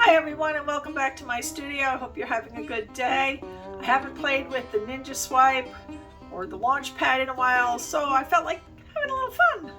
Hi everyone and welcome back to my studio. I hope you're having a good day. I haven't played with the Ninja Swipe or the Launchpad in a while, so I felt like having a little fun.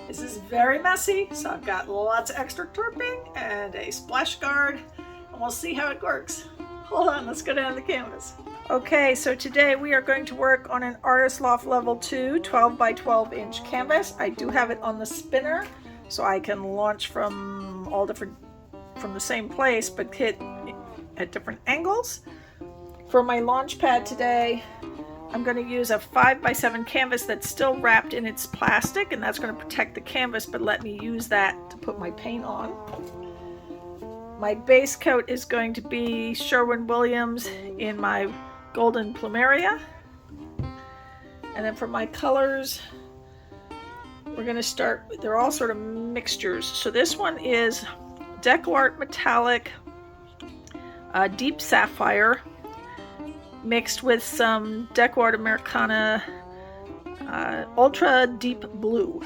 This is very messy, so I've got lots of extra turping and a splash guard, and we'll see how it works. Hold on, let's go down to the canvas. Okay, so today we are going to work on an Artist Loft Level 2 12 by 12 inch canvas. I do have it on the spinner, so I can launch from the same place but hit at different angles. For my launch pad today, I'm going to use a 5 by 7 canvas that's still wrapped in its plastic, and that's going to protect the canvas but let me use that to put my paint on. My base coat is going to be Sherwin in my golden Plumeria, and then for my colors we're going to start, they're all sort of mixtures. So this one is Deco Art Metallic Deep Sapphire mixed with some Deco Art Americana Ultra Deep Blue.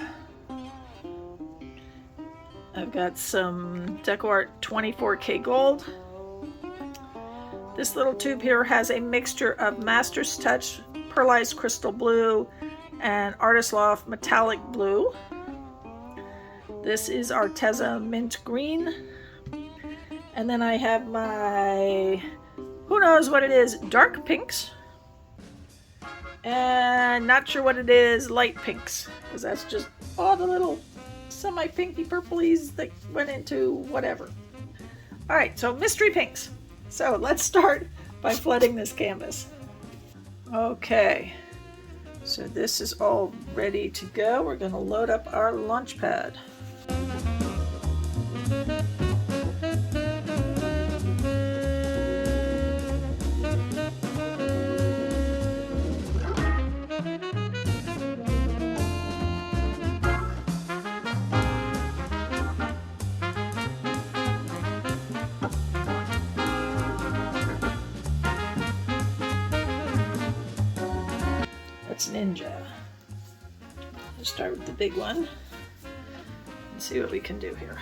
I've got some Deco Art 24K Gold. This little tube here has a mixture of Master's Touch Pearlized Crystal Blue and Artist Loft Metallic Blue. This is Arteza Mint Green. And then I have my, who knows what it is, dark pinks. And not sure what it is, light pinks. Because that's just all the little semi-pinky purplies that went into whatever. Alright, so mystery pinks. So let's start by flooding this canvas. Okay, so this is all ready to go. We're going to load up our launch pad. That's Ninja. Let's start with the big one and see what we can do here.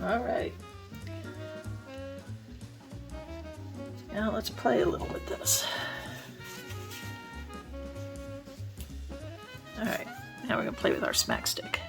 Alright, now let's play a little with this. Alright, now we're going to play with our smack stick.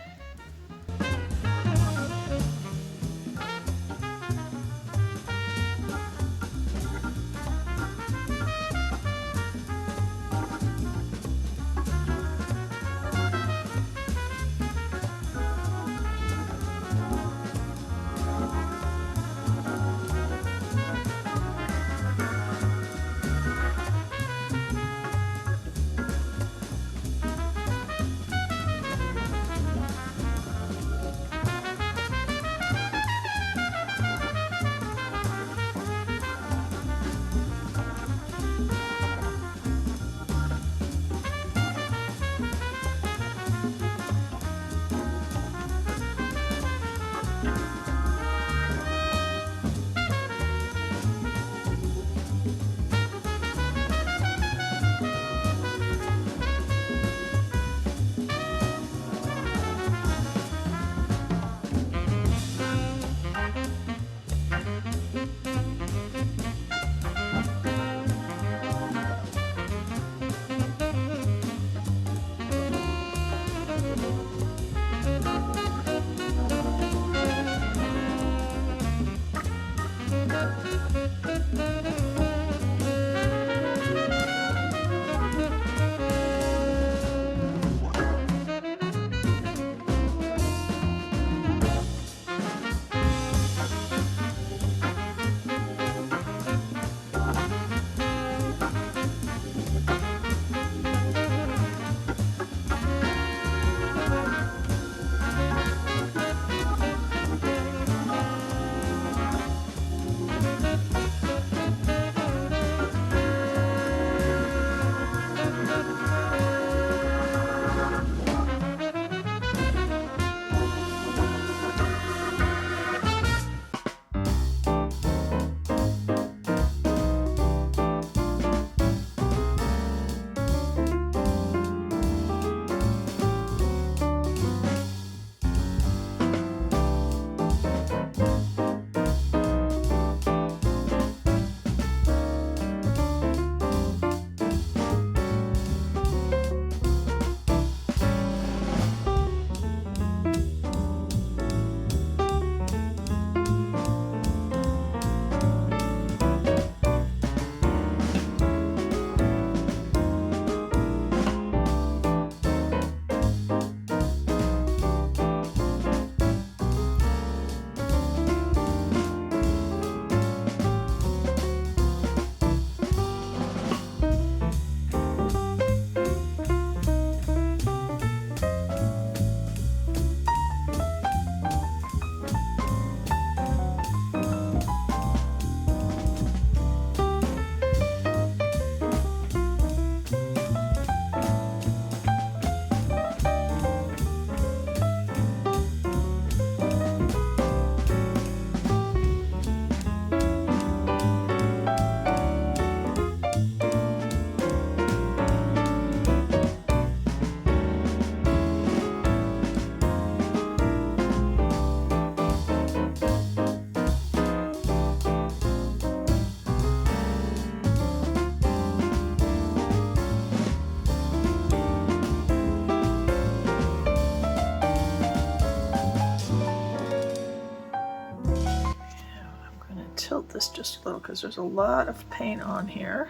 tilt this just a little because there's a lot of paint on here.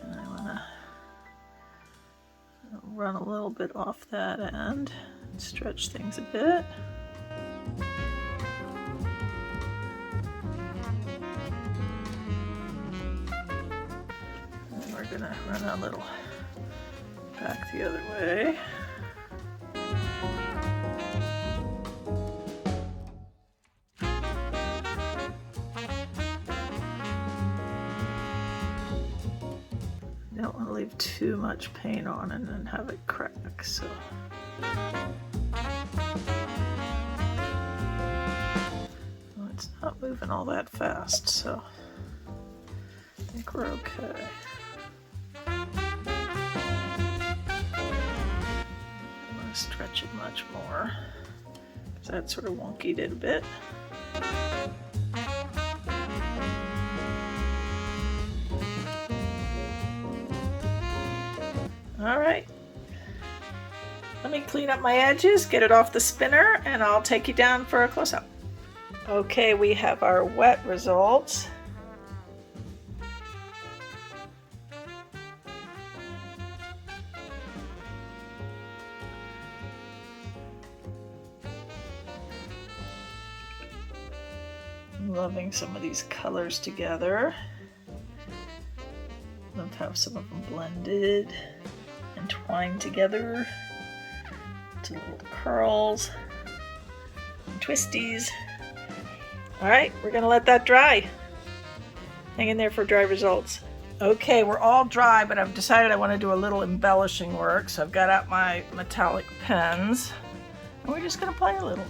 And I want to run a little bit off that end and stretch things a bit. And we're going to run a little back the other way. Don't want to leave too much paint on and then have it crack, so. Well, it's not moving all that fast, so I think we're okay. I want to stretch it much more because that sort of wonkied it a bit. All right, let me clean up my edges, get it off the spinner, and I'll take you down for a close-up. Okay, we have our wet results. I'm loving some of these colors together. Love to have some of them blended and twined together to little curls and twisties. All right, we're gonna let that dry. Hang in there for dry results. Okay, we're all dry, but I've decided I want to do a little embellishing work, so I've got out my metallic pens, and we're just gonna play a little.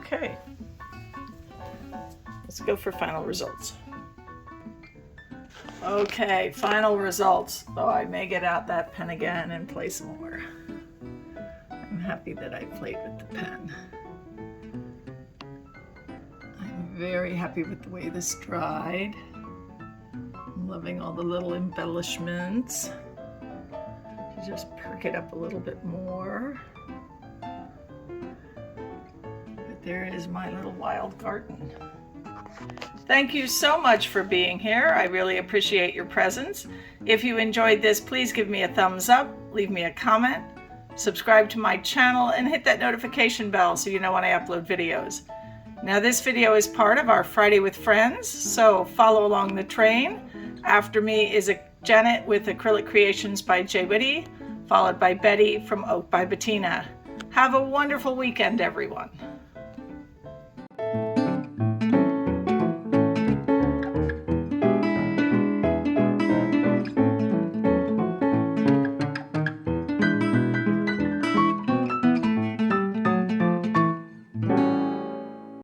Okay, let's go for final results. Okay, final results. Oh, I may get out that pen again and play some more. I'm happy that I played with the pen. I'm very happy with the way this dried. I'm loving all the little embellishments. Just perk it up a little bit more. But there is my little wild garden. Thank you so much for being here. I really appreciate your presence. If you enjoyed this, please give me a thumbs up, leave me a comment, subscribe to my channel, and hit that notification bell so you know when I upload videos. Now this video is part of our Friday with Friends, so follow along the train. After me is Janet with Acrylic Creations by Jwitty, followed by Betty from Oak by Betina. Have a wonderful weekend, everyone.